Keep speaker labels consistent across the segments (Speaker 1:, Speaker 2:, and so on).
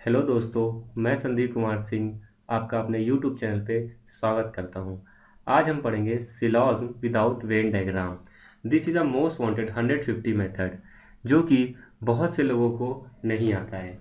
Speaker 1: Hello दोस्तों, मैं संदीप कुमार सिंह आपका अपने यूट्यूब चैनल पे स्वागत करता हूं। आज हम पढ़ेंगे syllogism without Venn diagram. This is a most wanted 150 method जो कि बहुत से लोगों को नहीं आता है।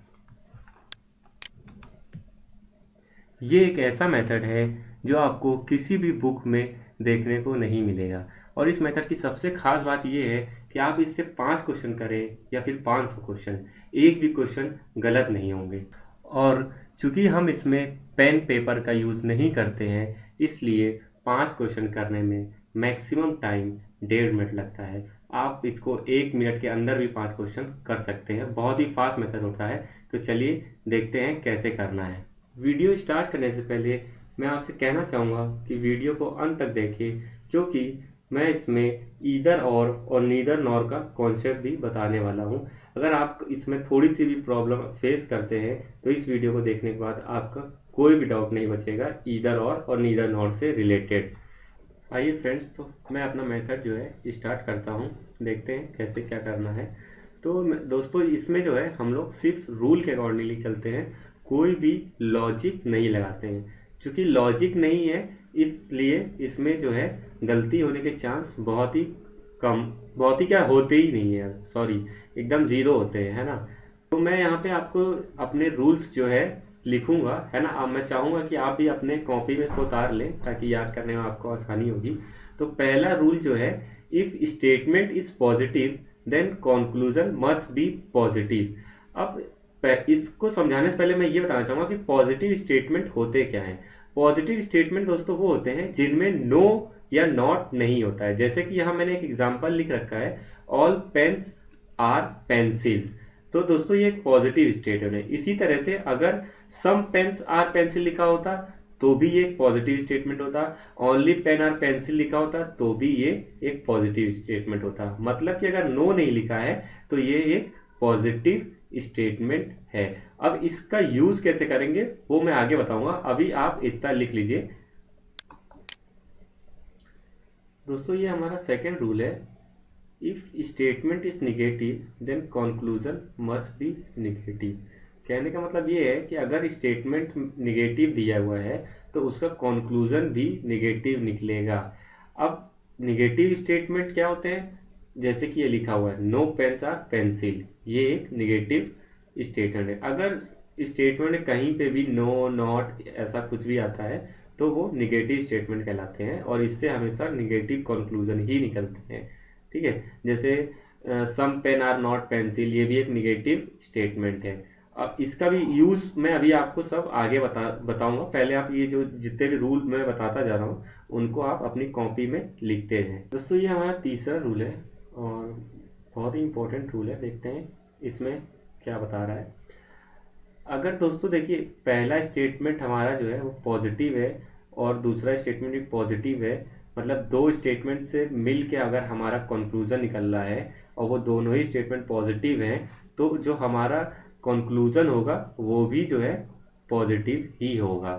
Speaker 1: ये एक ऐसा मेथड है जो आपको किसी भी बुक में देखने को नहीं मिलेगा और इस मेथड की सबसे खास बात ये है कि आप इससे 5 क्वेश्चन करें या फिर 500 क्वेश्चन, एक भी क्वेश्चन गलत नहीं होंगे। और चूंकि हम इसमें पेन पेपर का यूज़ नहीं करते हैं, इसलिए 5 क्वेश्चन करने में मैक्सिमम टाइम 1.5 मिनट लगता है। आप इसको 1 मिनट के अंदर भी 5 क्वेश्चन कर सकते हैं। बहुत ही फास्ट मेथड होता है। तो चलिए देखते हैं कैसे करना है। वीडियो स्टार्ट करने से पहले मैं आपसे कहना चाहूँगा कि वीडियो को अंत तक देखें, क्योंकि मैं इसमें ईदर और नीदर नॉर का कॉन्सेप्ट भी बताने वाला हूँ। अगर आप इसमें थोड़ी सी भी प्रॉब्लम फेस करते हैं तो इस वीडियो को देखने के बाद आपका कोई भी डाउट नहीं बचेगा ईदर और नीदर नॉर से रिलेटेड। आइए फ्रेंड्स, तो मैं अपना मेथड जो है स्टार्ट करता हूँ। देखते हैं कैसे क्या करना है। तो दोस्तों, इसमें जो है हम लोग सिर्फ रूल के अकॉर्डिंगली चलते हैं, कोई भी लॉजिक नहीं लगाते हैं। क्योंकि लॉजिक नहीं है, इसलिए इसमें जो है गलती होने के चांस बहुत ही कम, बहुत ही क्या, होते ही नहीं है, सॉरी, एकदम जीरो होते हैं, है ना। तो मैं यहाँ पे आपको अपने रूल्स जो है लिखूंगा, है ना। अब मैं चाहूंगा कि आप भी अपने कॉपी में इसको उतार लें ताकि याद करने में आपको आसानी होगी। तो पहला रूल जो है, if statement is positive then conclusion must be positive. अब इसको समझाने से पहले मैं ये बताना चाहूंगा कि पॉजिटिव स्टेटमेंट होते क्या हैं। पॉजिटिव स्टेटमेंट दोस्तों वो होते हैं जिनमें नो या नॉट नहीं होता है। जैसे कि यहाँ मैंने एक एग्जांपल लिख रखा है, ऑल पेन्स आर पेंसिल्स। तो दोस्तों ये एक पॉजिटिव स्टेटमेंट है। इसी तरह से अगर सम पेन्स आर पेंसिल लिखा होता तो भी ये एक पॉजिटिव स्टेटमेंट होता। ओनली पेन आर पेंसिल लिखा होता तो भी ये एक पॉजिटिव स्टेटमेंट होता। मतलब कि अगर नो नहीं लिखा है तो ये एक पॉजिटिव स्टेटमेंट है। अब इसका यूज कैसे करेंगे वो मैं आगे बताऊंगा, अभी आप इतना लिख लीजिए। दोस्तों ये हमारा सेकेंड रूल है, if statement is negative then conclusion must be negative. कहने का मतलब ये है कि अगर स्टेटमेंट निगेटिव दिया हुआ है तो उसका कंक्लूजन भी निगेटिव निकलेगा। अब निगेटिव स्टेटमेंट क्या होते हैं, जैसे कि ये लिखा हुआ है नो पेन्स आर पेंसिल, ये एक निगेटिव स्टेटमेंट है। अगर स्टेटमेंट में कहीं पे भी नो नॉट ऐसा कुछ भी आता है तो वो निगेटिव स्टेटमेंट कहलाते हैं और इससे हमेशा निगेटिव कंक्लूजन ही निकलते हैं। ठीक है, जैसे some pen are not pencil, ये भी एक निगेटिव स्टेटमेंट है। अब इसका भी यूज मैं अभी आपको सब आगे बताऊंगा। पहले आप ये जो जितने भी रूल मैं बताता जा रहा हूँ उनको आप अपनी कॉपी में लिखते हैं। दोस्तों ये हमारा तीसरा रूल है और बहुत ही इंपॉर्टेंट रूल है। देखते हैं इसमें क्या बता रहा है। अगर दोस्तों देखिए, पहला स्टेटमेंट हमारा जो है वो पॉजिटिव है और दूसरा स्टेटमेंट भी पॉजिटिव है, मतलब दो स्टेटमेंट से मिल के अगर हमारा कंक्लूजन निकल रहा है और वो दोनों ही स्टेटमेंट पॉजिटिव हैं, तो जो हमारा कंक्लूजन होगा वो भी जो है पॉजिटिव ही होगा।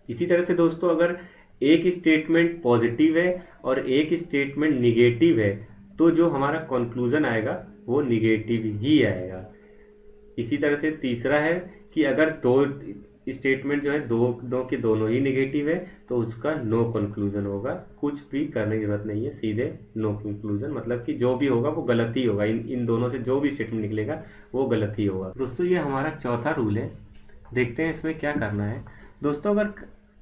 Speaker 1: इसी तरह से दोस्तों, अगर एक स्टेटमेंट पॉजिटिव है और एक स्टेटमेंट निगेटिव है तो जो हमारा कंक्लूजन आएगा वो निगेटिव ही आएगा। इसी तरह से तीसरा है कि अगर दो स्टेटमेंट जो है दो के दोनों ही नेगेटिव है तो उसका नो कंक्लूजन होगा। कुछ भी करने की जरूरत नहीं है, सीधे नो कंक्लूजन, मतलब कि जो भी होगा वो गलत ही होगा। इन दोनों से जो भी स्टेटमेंट निकलेगा वो गलत ही होगा। दोस्तों ये हमारा चौथा रूल है। देखते हैं इसमें क्या करना है। दोस्तों अगर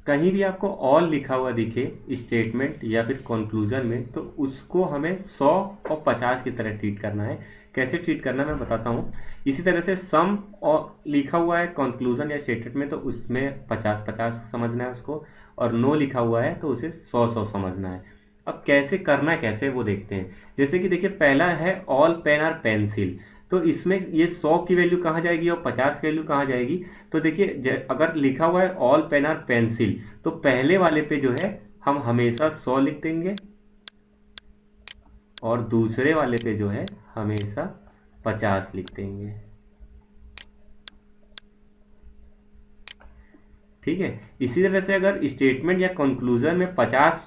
Speaker 1: कहीं भी आपको ऑल लिखा हुआ दिखे स्टेटमेंट या फिर कंक्लूजन में तो उसको हमें 100 और 50 की तरह ट्रीट करना है। कैसे ट्रीट करना है मैं बताता हूँ। इसी तरह से सम और लिखा हुआ है कंक्लूजन या स्टेटमेंट में तो उसमें 50-50 समझना है उसको, और नो लिखा हुआ है तो उसे 100-100 समझना है। अब कैसे करना है, कैसे वो देखते हैं। जैसे कि देखिए, पहला है ऑल पेन आर पेंसिल, तो इसमें ये 100 की वैल्यू कहाँ जाएगी और 50 की वैल्यू कहाँ जाएगी। तो देखिए, अगर लिखा हुआ है ऑल पेन आर पेंसिल तो पहले वाले पे जो है हम हमेशा 100 लिख देंगे और दूसरे वाले पे जो है हमेशा 50 लिख देंगे। ठीक है, इसी तरह से अगर स्टेटमेंट या कंक्लूजन में 50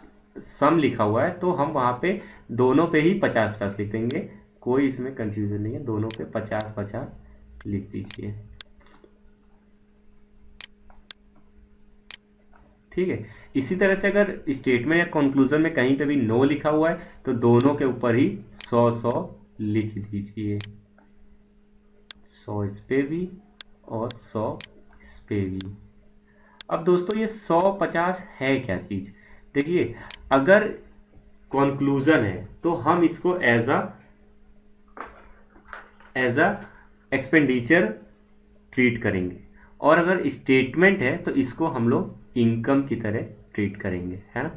Speaker 1: सम लिखा हुआ है तो हम वहां पे दोनों पे ही 50-50 लिख देंगे। कोई इसमें कंफ्यूजन नहीं है, दोनों पे 50-50 लिख दीजिए। ठीक है। इसी तरह से अगर स्टेटमेंट या कंक्लूजन में कहीं पे भी नो लिखा हुआ है तो दोनों के ऊपर ही 100 लिख दीजिए, 100 इस पे भी और 100 इस पे भी। अब दोस्तों ये 100-50 है क्या चीज? देखिए, अगर कंक्लूजन है तो हम इसको एज अ एक्सपेंडिचर ट्रीट करेंगे, और अगर स्टेटमेंट है तो इसको हम लोग इनकम की तरह ट्रीट करेंगे, है ना।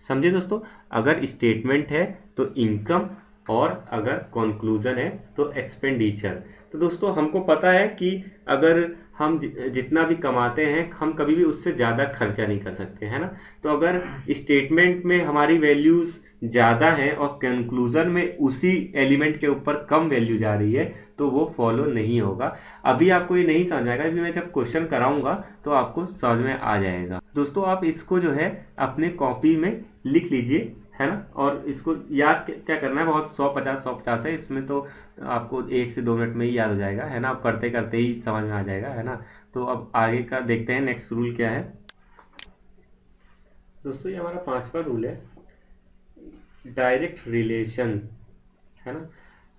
Speaker 1: समझे दोस्तों, अगर स्टेटमेंट है तो इनकम, और अगर कंक्लूजन है तो एक्सपेंडिचर। तो दोस्तों हमको पता है कि अगर हम जितना भी कमाते हैं हम कभी भी उससे ज़्यादा खर्चा नहीं कर सकते, है ना। तो अगर स्टेटमेंट में हमारी वैल्यूज ज़्यादा है और कंक्लूजन में उसी एलिमेंट के ऊपर कम वैल्यू जा रही है तो वो फॉलो नहीं होगा। अभी आपको ये नहीं समझ आएगा, अभी मैं जब क्वेश्चन कराऊंगा तो आपको समझ में आ जाएगा। दोस्तों आप इसको जो है अपने कॉपी में लिख लीजिए, है ना। और इसको याद क्या करना है, बहुत 150 है इसमें, तो आपको 1 से 2 मिनट में ही याद हो जाएगा, है ना। आप करते करते ही समझ में आ जाएगा, है ना। तो अब आगे का देखते हैं, नेक्स्ट रूल क्या है। दोस्तों ये हमारा 5वां रूल है, डायरेक्ट रिलेशन, है ना।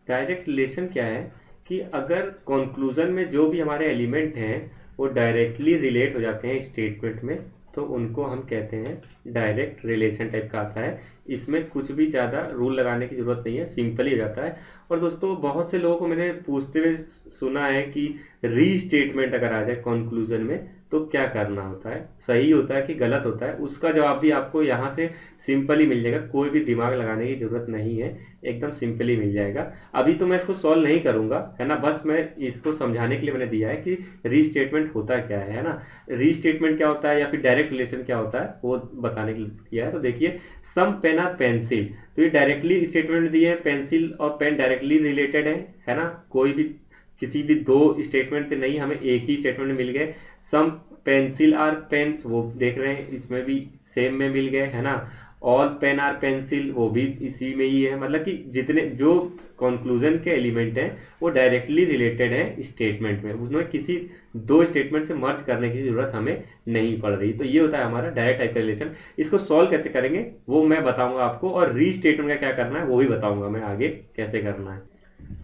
Speaker 1: डायरेक्ट रिलेशन क्या है कि अगर कंक्लूजन में जो भी हमारे एलिमेंट हैं वो डायरेक्टली रिलेट हो जाते हैं स्टेटमेंट में, तो उनको हम कहते हैं डायरेक्ट रिलेशन टाइप का आता है। इसमें कुछ भी ज़्यादा रूल लगाने की जरूरत नहीं है, सिंपल ही हो जाता है। और दोस्तों बहुत से लोगों को मैंने पूछते हुए सुना है कि रीस्टेटमेंट अगर आ जाए कंक्लूजन में तो क्या करना होता है, सही होता है कि गलत होता है, उसका जवाब भी आपको यहाँ से सिंपल ही मिल जाएगा, कोई भी दिमाग लगाने की जरूरत नहीं है, एकदम सिंपल ही मिल जाएगा। अभी तो मैं इसको सॉल्व नहीं करूंगा, है ना, बस मैं इसको समझाने के लिए मैंने दिया है कि रीस्टेटमेंट होता क्या है ना। रीस्टेटमेंट क्या होता है या फिर डायरेक्ट रिलेशन क्या होता है वो बताने के लिए किया है। तो देखिए, सम पेन और पेंसिल, तो ये डायरेक्टली स्टेटमेंट दिए है, पेंसिल और पेन डायरेक्टली रिलेटेड है ना। कोई भी किसी भी दो स्टेटमेंट से नहीं, हमें एक ही स्टेटमेंट मिल गए। सम पेंसिल आर पेन्स, वो देख रहे हैं इसमें भी सेम में मिल गए, है ना। ऑल पेन आर पेंसिल, वो भी इसी में ही है। मतलब कि जितने जो कंक्लूजन के एलिमेंट हैं वो डायरेक्टली रिलेटेड है स्टेटमेंट में, उसमें किसी दो स्टेटमेंट से मर्ज करने की जरूरत हमें नहीं पड़ रही। तो ये होता है हमारा डायरेक्ट टाइप का रिलेशन। इसको सॉल्व कैसे करेंगे वो मैं बताऊंगा आपको, और रीस्टेटमेंट का क्या करना है वो भी बताऊंगा मैं आगे कैसे करना है।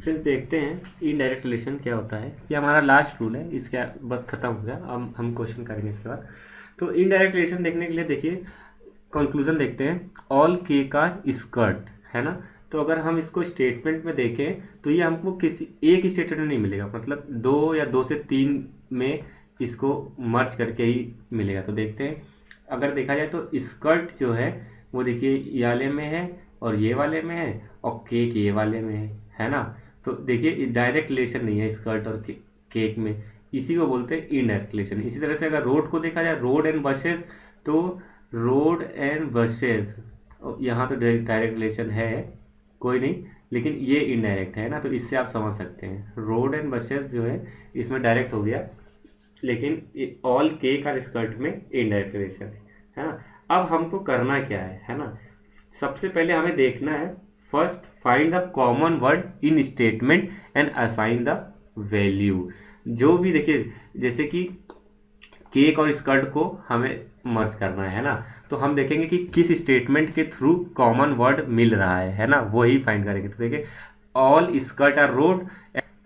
Speaker 1: फिर देखते हैं इनडायरेक्ट रिलेशन क्या होता है। ये हमारा लास्ट रूल है, इसका बस खत्म हो गया, अब हम क्वेश्चन करेंगे इसके बाद। तो इनडायरेक्ट रिलेशन देखने के लिए देखिए, कंक्लूजन देखते हैं, ऑल के का स्कर्ट, है ना। तो अगर हम इसको स्टेटमेंट में देखें तो ये हमको किसी एक स्टेटमेंट में नहीं मिलेगा, मतलब 2 या 2 से 3 में इसको मर्ज करके ही मिलेगा। तो देखते हैं, अगर देखा जाए तो स्कर्ट जो है वो देखिए ये वाले में है और ये वाले में है, और केक ये वाले में है ना। तो देखिए डायरेक्ट रिलेशन नहीं है स्कर्ट और केक में, इसी को बोलते हैं इनडायरेक्ट रिलेशन। इसी तरह से अगर रोड को देखा जाए, रोड एंड बसेस, तो रोड एंड बसेस, यहाँ तो डायरेक्ट रिलेशन है, कोई नहीं, लेकिन ये इनडायरेक्ट है ना। तो इससे आप समझ सकते हैं रोड एंड बसेस जो है इसमें डायरेक्ट हो गया, लेकिन ऑल केक और स्कर्ट में इनडायरेक्ट रिलेशन है ना। अब हमको करना क्या है ना। सबसे पहले हमें देखना है, first find the common word in statement and assign the value. जो भी देखिए, जैसे कि केक और स्कर्ट को हमें मर्ज करना है ना, तो हम देखेंगे कि किस स्टेटमेंट के थ्रू कॉमन वर्ड मिल रहा है ना, वो ही फाइंड करेंगे। तो देखिए, ऑल स्कर्ट आर रोड,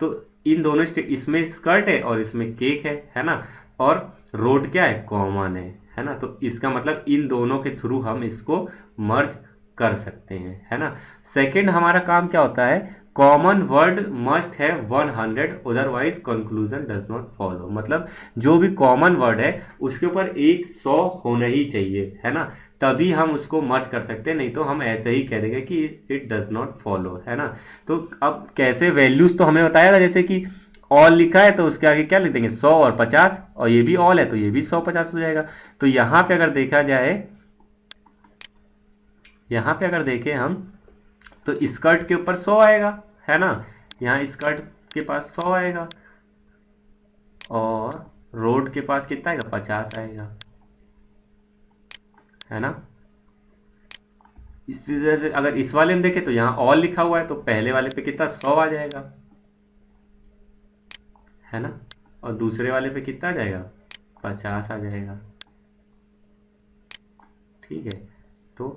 Speaker 1: तो इन दोनों इसमें स्कर्ट है और इसमें केक है ना। और रोड क्या है, कॉमन है ना। तो इसका मतलब इन दोनों के थ्रू हम इसको मर्ज कर सकते हैं, है ना। सेकंड हमारा काम क्या होता है, कॉमन वर्ड मस्ट है 100, otherwise conclusion does not follow. मतलब जो भी कॉमन वर्ड है उसके ऊपर 100 होना ही चाहिए, है ना, तभी हम उसको मर्ज कर सकते हैं, नहीं तो हम ऐसे ही कह देंगे कि इट डज नॉट फॉलो, है ना। तो अब कैसे, वैल्यूज तो हमें बताया था, जैसे कि ऑल लिखा है तो उसके आगे क्या लिख देंगे, 100 और 50, और ये भी ऑल है तो ये भी 100-50 हो जाएगा। तो यहाँ पे अगर देखा जाए, यहाँ पे अगर देखें हम, तो स्कर्ट के ऊपर 100 आएगा, है ना। यहाँ स्कर्ट के पास 100 आएगा, और रोड के पास कितना आएगा, 50 आएगा, है ना। इसी तरह से अगर इस वाले में देखें तो यहाँ ऑल लिखा हुआ है तो पहले वाले पे कितना, 100 आ जाएगा, है ना। और दूसरे वाले पे कितना आ जाएगा, 50 आ जाएगा। ठीक है। तो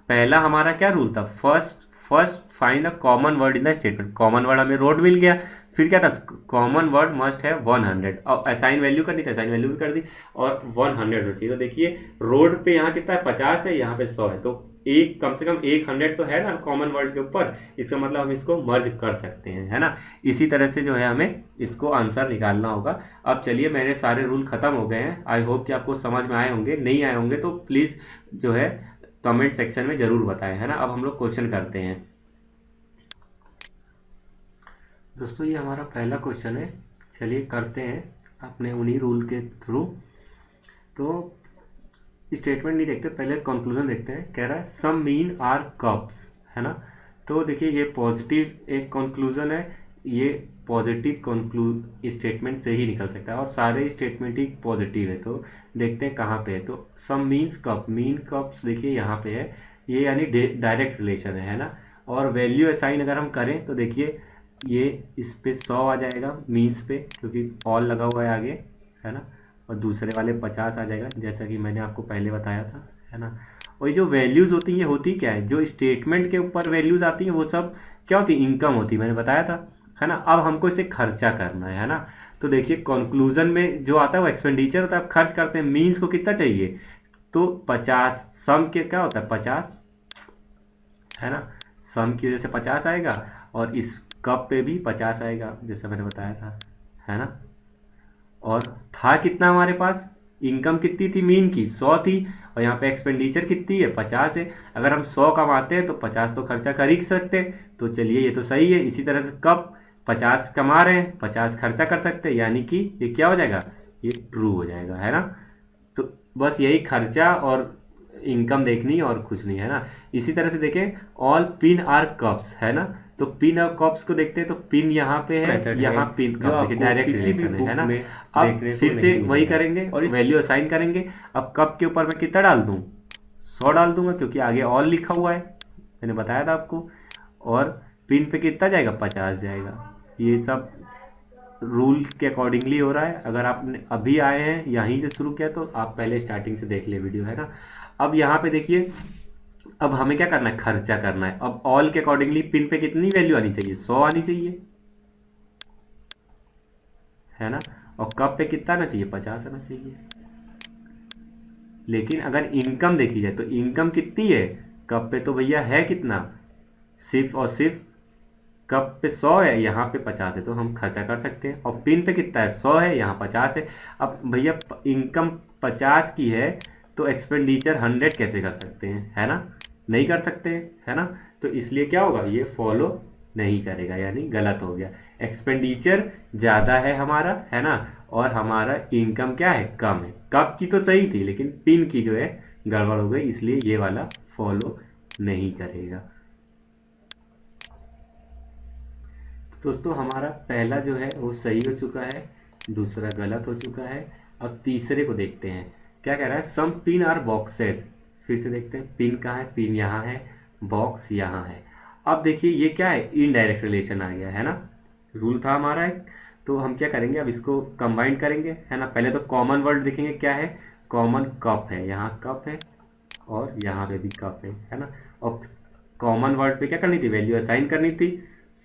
Speaker 1: पहला हमारा क्या रूल था, first first find the common word in the statement. Common word हमें रोड मिल गया, फिर क्या था, कॉमन वर्ड मस्ट है 100 और असाइन वैल्यू करनी थी, असाइन वैल्यू भी कर दी और 100 होनी चाहिए। तो देखिए रोड पे यहाँ कितना है 50 है, यहाँ पे 100 है, तो एक कम से कम 100 तो है ना कॉमन वर्ड के ऊपर, इसका मतलब हम इसको मर्ज कर सकते हैं, है ना। इसी तरह से जो है हमें इसको आंसर निकालना होगा। अब चलिए मेरे सारे रूल खत्म हो गए हैं, आई होप कि आपको समझ में आए होंगे, नहीं आए होंगे तो प्लीज जो है कमेंट सेक्शन में जरूर बताएं, है ना। अब हम लोग क्वेश्चन करते हैं दोस्तों, ये हमारा पहला क्वेश्चन है, चलिए करते हैं अपने उन्हीं रूल के थ्रू। तो स्टेटमेंट नहीं देखते, पहले कंक्लूजन देखते हैं। कह रहा है सम मीन आर कप्स, है ना। तो देखिए ये पॉजिटिव एक कंक्लूजन है, ये पॉजिटिव स्टेटमेंट से ही निकल सकता है और सारे स्टेटमेंट ही पॉजिटिव है। तो देखते हैं कहाँ पे है। तो सम मीन्स कप, मीन कप्स देखिए यहाँ पे है, ये यानी डायरेक्ट रिलेशन है ना। और वैल्यू असाइन अगर हम करें तो देखिए ये इस पे 100 आ जाएगा मीन्स पे, क्योंकि ऑल लगा हुआ है आगे, है ना। और दूसरे वाले 50 आ जाएगा, जैसा कि मैंने आपको पहले बताया था, है ना। और ये जो वैल्यूज होती हैं होती क्या है, जो स्टेटमेंट के ऊपर वैल्यूज आती हैं वो सब क्या होती है, इनकम होती है, मैंने बताया था, है ना। अब हमको इसे खर्चा करना है ना। तो देखिए कंक्लूजन में जो आता है वो एक्सपेंडिचर होता है, अब खर्च करते हैं, मीन्स को कितना चाहिए, तो 50, सम के क्या होता है 50, है ना। सम की वजह से 50 आएगा और इस कप पे भी 50 आएगा, जैसा मैंने बताया था, है ना। और था कितना हमारे पास, इनकम कितनी थी मीन की 100 थी, और यहाँ पे एक्सपेंडिचर कितनी है 50 है। अगर हम 100 कमाते हैं तो 50 तो खर्चा कर ही सकते हैं, तो चलिए ये तो सही है। इसी तरह से कब 50 कमा रहे हैं 50 खर्चा कर सकते हैं, यानी कि ये क्या हो जाएगा, ये ट्रू हो जाएगा, है ना। तो बस यही खर्चा और इनकम देखनी और कुछ नहीं, है ना। इसी तरह से देखें ऑल पिन आर कप्स, है ना। तो पिन और कप्स को देखते हैं, तो पिन यहाँ पे है, यहाँ पिन कप, देखिए डायरेक्ट रिलेशन है ना। अब फिर से वही करेंगे और वैल्यू असाइन करेंगे। अब कप के ऊपर मैं कितना डाल दूं, 100 डाल दूंगा, क्योंकि आगे ऑल लिखा हुआ है, मैंने बताया था आपको। और पिन पे कितना जाएगा 50 जाएगा। ये सब रूल के अकॉर्डिंगली हो रहा है। अगर आपने अभी आए हैं यहीं से शुरू किया तो आप पहले स्टार्टिंग से देख ले वीडियो, है ना। अब यहाँ पे देखिए अब हमें क्या करना है, खर्चा करना है। अब ऑल के अकॉर्डिंगली पिन पे कितनी वैल्यू आनी चाहिए, 100 आनी चाहिए, है ना। और कप पे कितना आना चाहिए, 50 आना चाहिए। लेकिन अगर इनकम देखी जाए तो इनकम कितनी है, कप पे तो भैया है कितना, सिर्फ और सिर्फ कप पे 100 है, यहाँ पे 50 है, तो हम खर्चा कर सकते हैं। और पिन पे कितना है 100 है, यहाँ 50 है। अब भैया इनकम 50 की है तो एक्सपेंडिचर 100 कैसे कर सकते हैं, है ना, नहीं कर सकते, है ना। तो इसलिए क्या होगा, ये फॉलो नहीं करेगा, यानी गलत हो गया। एक्सपेंडिचर ज़्यादा है हमारा, है ना, और हमारा इनकम क्या है, कम है। कप की तो सही थी लेकिन पिन की जो है गड़बड़ हो गई, इसलिए ये वाला फॉलो नहीं करेगा। दोस्तों हमारा पहला जो है वो सही हो चुका है, दूसरा गलत हो चुका है। अब तीसरे को देखते हैं, क्या कह रहा है, सम पिन आर बॉक्सेस। फिर से देखते हैं पिन कहाँ है, पिन यहाँ है, बॉक्स यहाँ है। अब देखिए ये क्या है, इनडायरेक्ट रिलेशन आ गया, है ना। रूल था हमारा एक, तो हम क्या करेंगे, अब इसको कंबाइन करेंगे, है ना। पहले तो कॉमन वर्ड देखेंगे, क्या है, कॉमन कप है, यहाँ कप है और यहाँ पे भी कप है ना। और कॉमन वर्ड पे क्या करनी थी, वैल्यू असाइन करनी थी।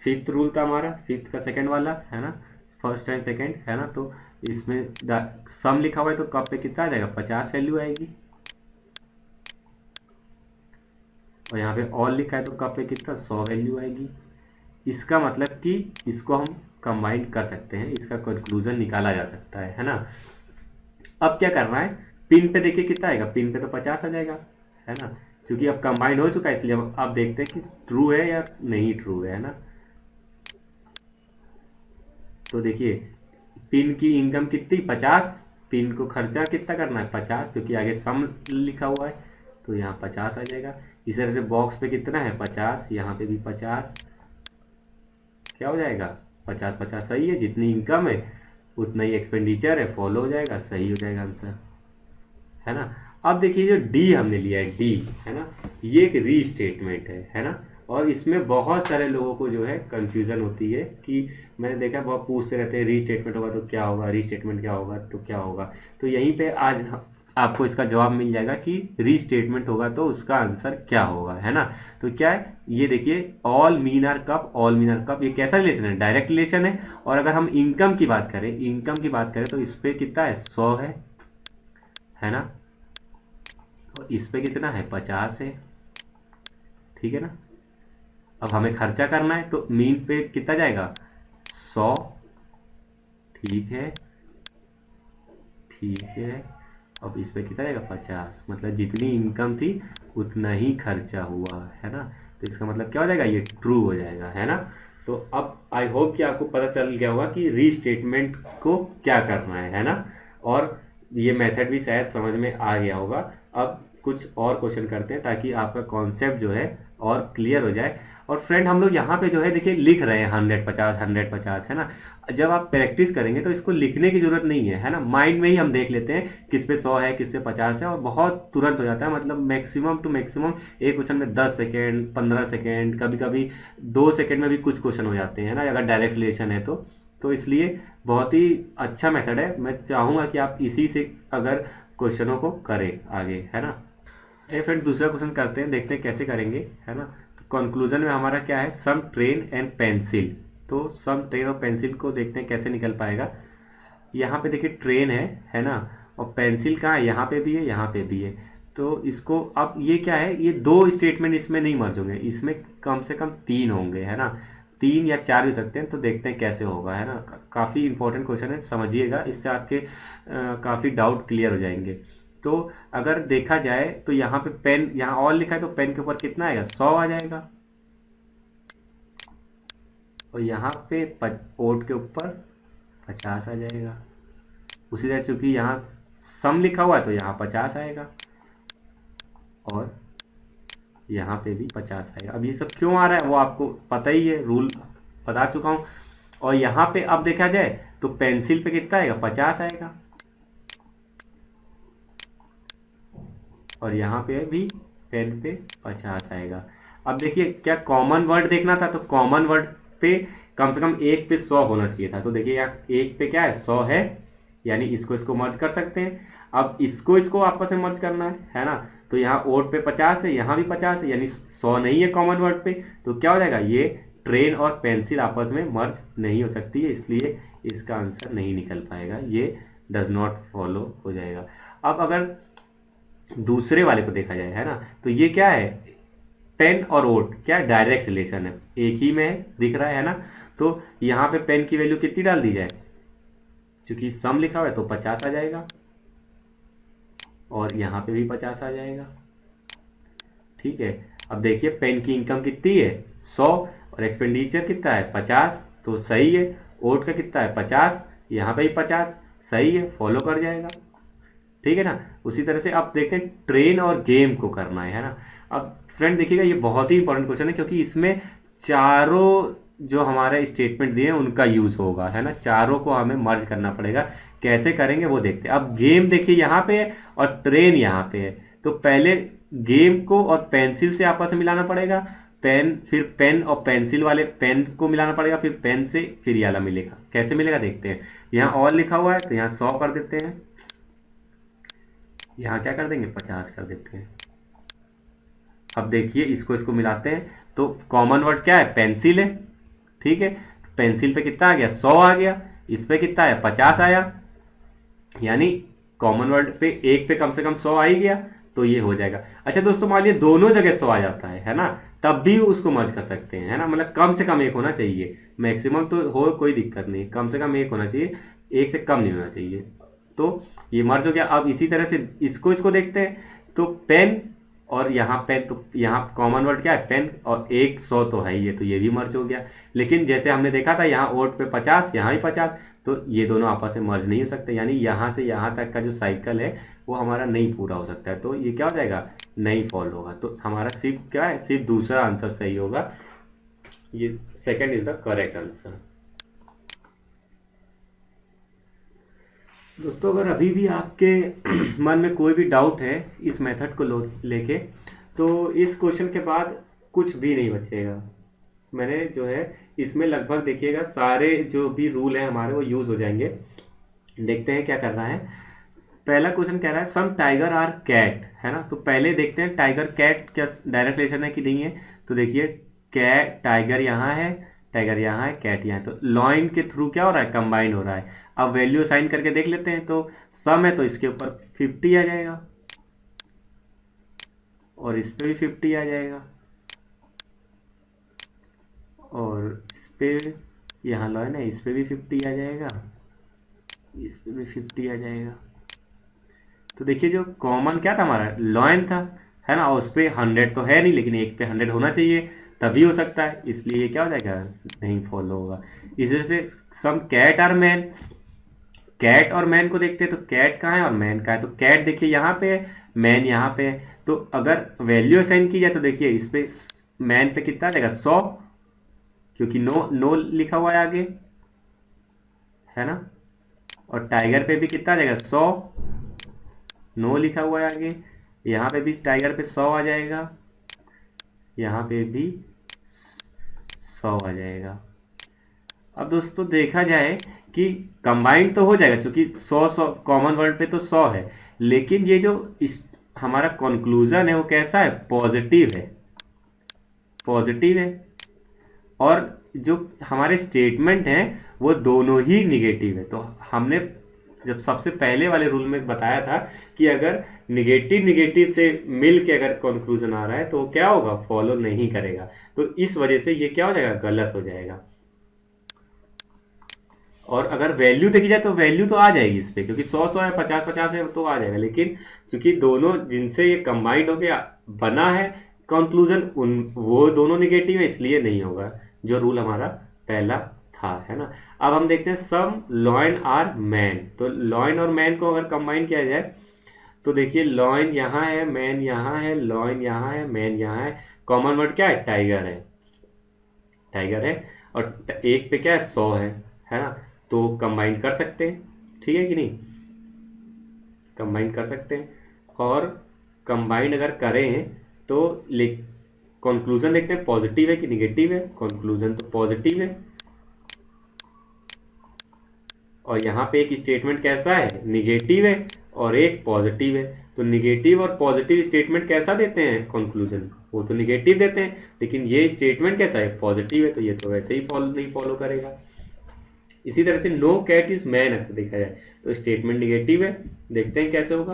Speaker 1: फिफ्थ रूल था हमारा, फिफ्थ का सेकंड वाला, है ना, फर्स्ट एंड सेकंड, है ना। तो इसमें सम लिखा हुआ है तो कप पे कितना आ जाएगा, 50 वैल्यू आएगी। और यहाँ पे ऑल लिखा है तो कप पे कितना 100 वैल्यू आएगी। इसका मतलब कि इसको हम कंबाइन कर सकते हैं, इसका कंक्लूजन निकाला जा सकता है ना। अब क्या करना है, पिन पे देखिए कितना आएगा, पिन पे तो 50 आ जाएगा, है ना। क्योंकि अब कंबाइन हो चुका है इसलिए अब देखते हैं कि ट्रू है या नहीं ट्रू है ना। तो देखिए पिन की इनकम कितनी 50, पिन को खर्चा कितना करना है 50, क्योंकि आगे सम लिखा हुआ है तो यहाँ 50 आ जाएगा। इस तरह से बॉक्स पे कितना है 50, यहाँ पे भी 50, क्या हो जाएगा 50 50 सही है, जितनी इनकम है उतना ही एक्सपेंडिचर है, फॉलो हो जाएगा, सही हो जाएगा आंसर, है ना। अब देखिए जो डी हमने लिया है, डी, है ना, ये एक री स्टेटमेंट है ना। और इसमें बहुत सारे लोगों को जो है कंफ्यूजन होती है कि मैंने देखा बहुत पूछते रहते हैं री स्टेटमेंट होगा तो क्या होगा, री स्टेटमेंट क्या होगा तो क्या होगा। तो यहीं पे आज आपको इसका जवाब मिल जाएगा कि रीस्टेटमेंट होगा तो उसका आंसर क्या होगा, है ना। तो क्या है, ये देखिए all men are cup, all men are cup, ये कैसा रिलेशन है, डायरेक्ट रिलेशन है। और अगर हम इनकम की बात करें, इनकम की बात करें तो इस पे कितना है, 100 है ना, और इस पे कितना है, 50 है, ठीक है ना। अब हमें खर्चा करना है तो मीन पे कितना जाएगा, 100, ठीक है, ठीक है। अब इस पे कितना जाएगा, 50, मतलब जितनी इनकम थी उतना ही खर्चा हुआ, है ना। तो इसका मतलब क्या हो जाएगा, ये ट्रू हो जाएगा, है ना। तो अब आई होप कि आपको पता चल गया होगा कि रीस्टेटमेंट को क्या करना है ना। और ये मेथड भी शायद समझ में आ गया होगा। अब कुछ और क्वेश्चन करते हैं ताकि आपका कॉन्सेप्ट जो है और क्लियर हो जाए। और फ्रेंड हम लोग यहाँ पे जो है देखिए लिख रहे हैं 100 50 100 50, है ना। जब आप प्रैक्टिस करेंगे तो इसको लिखने की जरूरत नहीं है ना, माइंड में ही हम देख लेते हैं किस पे 100 है किस पे 50 है, और बहुत तुरंत हो जाता है। मतलब मैक्सिमम टू मैक्सिमम एक क्वेश्चन में 10 सेकेंड 15 सेकेंड, कभी कभी 2 सेकेंड में भी कुछ क्वेश्चन हो जाते हैं ना, अगर डायरेक्ट रिलेशन है तो इसलिए बहुत ही अच्छा मेथड है। मैं चाहूंगा कि आप इसी से अगर क्वेश्चनों को करें आगे, है ना। फ्रेंड दूसरा क्वेश्चन करते हैं, देखते हैं कैसे करेंगे, है ना। तो कंक्लूजन में हमारा क्या है, सम ट्रेन एंड पेंसिल। तो सम ट्रेन और पेंसिल को देखते हैं कैसे निकल पाएगा। यहाँ पे देखिए ट्रेन है ना, और पेंसिल कहाँ है, यहाँ पे भी है यहाँ पे भी है। तो इसको अब ये क्या है, ये दो स्टेटमेंट इसमें नहीं मर्ज होंगे, इसमें कम से कम 3 होंगे, है ना। 3 या 4 हो सकते हैं, तो देखते हैं कैसे होगा, है ना। काफ़ी इंपॉर्टेंट क्वेश्चन है, समझिएगा, इससे आपके काफ़ी डाउट क्लियर हो जाएंगे। तो अगर देखा जाए तो यहाँ पे पेन, यहाँ और लिखा है तो पेन के ऊपर कितना आएगा, 100 आ जाएगा। और यहाँ पे ओट के ऊपर 50 आ जाएगा। उसी तरह चूंकि यहाँ सम लिखा हुआ है तो यहाँ 50 आएगा, और यहाँ पे भी 50 आएगा। अब ये सब क्यों आ रहा है वो आपको पता ही है, रूल बता चुका हूँ। और यहाँ पे अब देखा जाए तो पेंसिल पे कितना आएगा, 50 आएगा, और यहाँ पे भी पेन पे 50 आएगा। अब देखिए क्या कॉमन वर्ड देखना था, तो कॉमन वर्ड पे कम से कम एक पे 100 होना चाहिए था। तो देखिए यहाँ एक पे क्या है, 100 है, यानी इसको इसको मर्ज कर सकते हैं। अब इसको इसको आपस में मर्ज करना है ना। तो यहाँ ओट पे 50 है, यहाँ भी 50 है, यानी 100 नहीं है कॉमन वर्ड पे। तो क्या हो जाएगा, ये ट्रेन और पेंसिल आपस में मर्ज नहीं हो सकती है, इसलिए इसका आंसर नहीं निकल पाएगा, ये डज नॉट फॉलो हो जाएगा। अब अगर दूसरे वाले को देखा जाए, है ना, तो ये क्या है, पेन और ओट क्या डायरेक्ट रिलेशन है, एक ही में दिख रहा है ना। तो यहाँ पे पेन की वैल्यू कितनी डाल दी जाए, क्योंकि सम लिखा हुआ है तो 50 आ जाएगा, और यहाँ पे भी 50 आ जाएगा, ठीक है। अब देखिए पेन की इनकम कितनी है, 100, और एक्सपेंडिचर कितना है, 50, तो सही है। ओट का कितना है, 50, यहाँ पे भी 50, सही है, फॉलो कर जाएगा, ठीक है ना। उसी तरह से आप देखते हैं ट्रेन और गेम को करना है ना। अब फ्रेंड देखिएगा ये बहुत ही इंपॉर्टेंट क्वेश्चन है, क्योंकि इसमें चारों जो हमारे स्टेटमेंट दिए हैं उनका यूज होगा, है ना। चारों को हमें मर्ज करना पड़ेगा, कैसे करेंगे वो देखते हैं। अब गेम देखिए यहाँ पे है और ट्रेन यहाँ पे है, तो पहले गेम को और पेंसिल से आपस में मिलाना पड़ेगा, पेन, फिर पेन और पेंसिल वाले पेन को मिलाना पड़ेगा, फिर पेन से फिर ये वाला मिलेगा, कैसे मिलेगा देखते हैं। यहाँ और लिखा हुआ है तो यहाँ 100 कर देते हैं, यहाँ क्या कर देंगे, 50 कर देते हैं। अब देखिए इसको इसको मिलाते हैं तो कॉमन वर्ड क्या है, पेंसिल है, ठीक है। पेंसिल पे कितना आ गया, 100 आ गया, इस पे कितना है, 50 आया, यानी कॉमन वर्ड पे एक पे कम से कम 100 आ ही गया, तो ये हो जाएगा। अच्छा दोस्तों मान लीजिए दोनों जगह 100 आ जाता है ना, तब भी उसको मर्ज कर सकते हैं, है ना। मतलब कम से कम एक होना चाहिए, मैक्सिमम तो हो कोई दिक्कत नहीं, कम से कम एक होना चाहिए, एक से कम नहीं होना चाहिए। तो ये मर्ज हो गया। अब इसी तरह से इसको इसको देखते हैं, तो पेन और यहाँ पेन, तो यहाँ कॉमन वर्ड क्या है, पेन, और एक 100 तो है ही है, तो ये भी मर्ज हो गया। लेकिन जैसे हमने देखा था यहाँ ओट पे 50, यहाँ भी 50, तो ये दोनों आपस में मर्ज नहीं हो सकते, यानी यहाँ से यहाँ तक का जो साइकिल है वो हमारा नहीं पूरा हो सकता है, तो ये क्या हो जाएगा, नहीं फॉलो होगा। तो हमारा सिर्फ क्या है, सिर्फ दूसरा आंसर सही होगा, ये second is the correct answer. दोस्तों अगर अभी भी आपके मन में कोई भी डाउट है इस मेथड को लेके, तो इस क्वेश्चन के बाद कुछ भी नहीं बचेगा। मैंने जो है इसमें लगभग देखिएगा सारे जो भी रूल है हमारे वो यूज हो जाएंगे। देखते हैं क्या करना है। पहला क्वेश्चन कह रहा है सम टाइगर आर कैट, है ना। तो पहले देखते हैं टाइगर कैट क्या डायरेक्ट रिलेशन है कि नहीं है। तो देखिए कैट, टाइगर यहाँ है, टाइगर यहाँ है, कैट यहाँ है, तो लॉइन के थ्रू क्या हो रहा है, कंबाइन हो रहा है। अब वैल्यू असाइन करके देख लेते हैं। तो सम है तो इसके ऊपर 50 आ जाएगा और इस पे भी 50 आ जाएगा और इस पे यहाँ लॉइन है, इस पे भी 50 आ जाएगा, इस पे भी 50 आ जाएगा। तो देखिए जो कॉमन क्या था हमारा, लॉइन था, है ना। और उस पे 100 तो है नहीं, लेकिन एक पे 100 होना चाहिए तभी हो सकता है, इसलिए ये क्या हो जाएगा, नहीं फॉलो होगा। इस वजह से सम कैट आर मैन, कैट और मैन को देखते हैं तो कैट कहाँ है और मैन कहाँ है। तो कैट देखिए यहाँ पे है, मैन यहाँ पे है। तो अगर वैल्यू असाइन की जाए तो देखिए इस पे मैन पे कितना आ जाएगा, 100, क्योंकि नो नो लिखा हुआ है आगे, है ना। और टाइगर पे भी कितना आ जाएगा, 100, नो लिखा हुआ है आगे। यहाँ पे भी टाइगर पे 100 आ जाएगा, यहाँ पे भी 100 आ जाएगा। अब दोस्तों देखा जाए कि कंबाइंड तो हो जाएगा, क्योंकि 100 कॉमन वर्ड पे तो 100 है, लेकिन ये जो हमारा कंक्लूजन है वो कैसा है, पॉजिटिव है, पॉजिटिव है। और जो हमारे स्टेटमेंट हैं वो दोनों ही निगेटिव है। तो हमने जब सबसे पहले वाले रूल में बताया था कि अगर निगेटिव निगेटिव से मिल के अगर कंक्लूजन आ रहा है तो वो क्या होगा, फॉलो नहीं करेगा। तो इस वजह से ये क्या हो जाएगा, गलत हो जाएगा। और अगर वैल्यू देखी जाए तो वैल्यू तो आ जाएगी इस पे, क्योंकि 100 है, 50 है तो आ जाएगा। लेकिन क्योंकि दोनों जिनसे ये कंबाइंड होके बना है कंक्लूजन, उन वो दोनों निगेटिव है, इसलिए नहीं होगा, जो रूल हमारा पहला था, है ना। अब हम देखते हैं सम लॉइन आर मैन। तो लॉइन और मैन को अगर कंबाइन किया जाए तो देखिए लॉइन यहाँ है, मैन यहाँ है, लॉइन यहाँ है, मैन यहाँ है। कॉमन वर्ड क्या है, टाइगर है, टाइगर है। और एक पे क्या है, 100 है ना। तो कंबाइन कर सकते हैं, ठीक है कि नहीं, कंबाइन कर सकते हैं। और कंबाइन अगर करें तो कंक्लूजन देखते हैं पॉजिटिव है कि निगेटिव है। कंक्लूजन तो पॉजिटिव है। और यहाँ पे एक स्टेटमेंट कैसा है, निगेटिव है, और एक पॉजिटिव है। तो निगेटिव और पॉजिटिव स्टेटमेंट कैसा देते हैं कंक्लूजन, वो तो निगेटिव देते हैं, लेकिन ये स्टेटमेंट कैसा है, पॉजिटिव है, तो ये तो वैसे ही फॉलो करेगा। इसी तरह से नो कैट इज मैन अगर देखा जाए तो स्टेटमेंट निगेटिव है। देखते हैं कैसे होगा,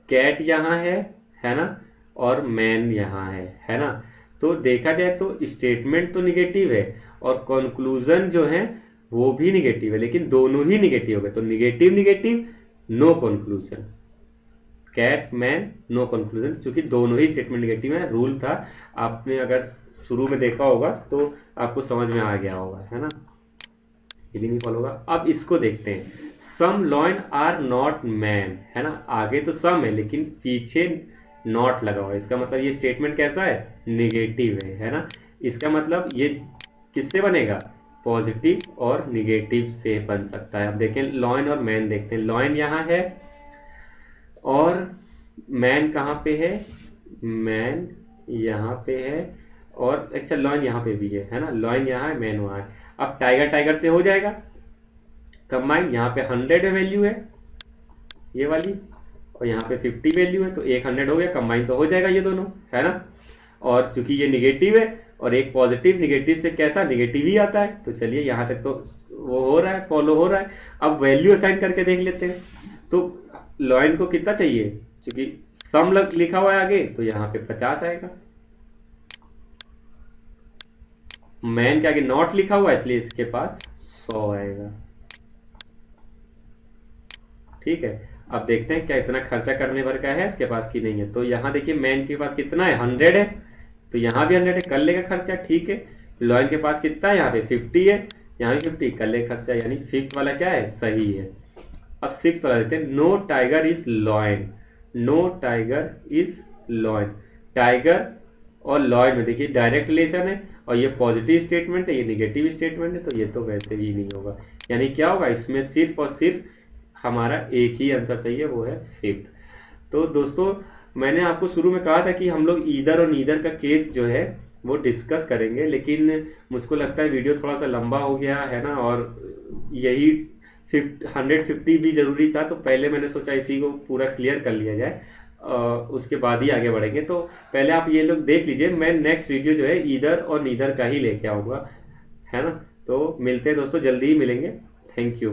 Speaker 1: कैट यहाँ है ना, और मैन यहाँ है ना। तो देखा जाए तो स्टेटमेंट तो निगेटिव है और कंक्लूजन जो है वो भी निगेटिव है, लेकिन दोनों ही निगेटिव हो गए। तो negative negative, no conclusion, cat man no conclusion, क्योंकि दोनों ही स्टेटमेंट निगेटिव है। रूल था, आपने अगर शुरू में देखा होगा तो आपको समझ में आ गया होगा, है ना, नहीं फॉलो होगा। अब इसको देखते हैं, सम लॉइन आर नॉट मैन, है ना। आगे तो सम है लेकिन पीछे नॉट लगा हुआ है, इसका मतलब ये स्टेटमेंट कैसा है, निगेटिव है ना। इसका मतलब ये किससे बनेगा, पॉजिटिव और निगेटिव से बन सकता है। अब देखें लॉइन और मैन देखते हैं, लॉइन यहाँ है और मैन कहाँ पे है, मैन यहाँ पे है, और अच्छा लॉइन यहाँ पे भी है ना। लॉइन यहाँ है, मैन वहाँ है। अब टाइगर टाइगर से हो जाएगा कंबाइन, यहाँ पे 100 वैल्यू है ये वाली, और यहाँ पे 50 वैल्यू है, तो एक 100 हो गया, कंबाइन तो हो जाएगा ये दोनों, है ना। और चूंकि ये निगेटिव है और एक पॉजिटिव, निगेटिव से कैसा, निगेटिव ही आता है। तो चलिए यहाँ तक तो वो हो रहा है, फॉलो हो रहा है। अब वैल्यू असाइन करके देख लेते हैं। तो लॉइन को कितना चाहिए, क्योंकि सम लिखा हुआ है आगे, तो यहाँ पे 50 आएगा। मैन के आगे नॉट लिखा हुआ है, इसलिए इसके पास 100 आएगा, ठीक है। अब देखते हैं क्या इतना खर्चा करने भर का है इसके पास की नहीं है। तो यहाँ देखिए मैन के पास कितना है, 100 है, तो यहाँ भी 100 है, कर लेगा खर्चा, ठीक है। लॉइन के पास कितना है, यहाँ पे 50 है, यहाँ भी 50, कर लेगा खर्चा, यानी फिफ्थ वाला क्या है, सही है। अब सिक्स वाला देते हैं, no tiger is lion, no tiger is lion. Tiger और लॉइन में देखिए डायरेक्ट रिलेशन है, और ये पॉजिटिव स्टेटमेंट है, ये निगेटिव स्टेटमेंट है, तो ये तो वैसे भी नहीं होगा। यानी क्या होगा, इसमें सिर्फ और सिर्फ हमारा एक ही आंसर सही है, वो है फिफ्थ। तो दोस्तों मैंने आपको शुरू में कहा था कि हम लोग ईदर और नीदर का केस जो है वो डिस्कस करेंगे, लेकिन मुझको लगता है वीडियो थोड़ा सा लंबा हो गया है ना, और यही 150 भी जरूरी था, तो पहले मैंने सोचा इसी को पूरा क्लियर कर लिया जाए, उसके बाद ही आगे बढ़ेंगे। तो पहले आप ये लोग देख लीजिए, मैं नेक्स्ट वीडियो जो है ईदर और नीदर का ही लेके आऊंगा, है ना। तो मिलते हैं दोस्तों, जल्दी ही मिलेंगे। Thank you.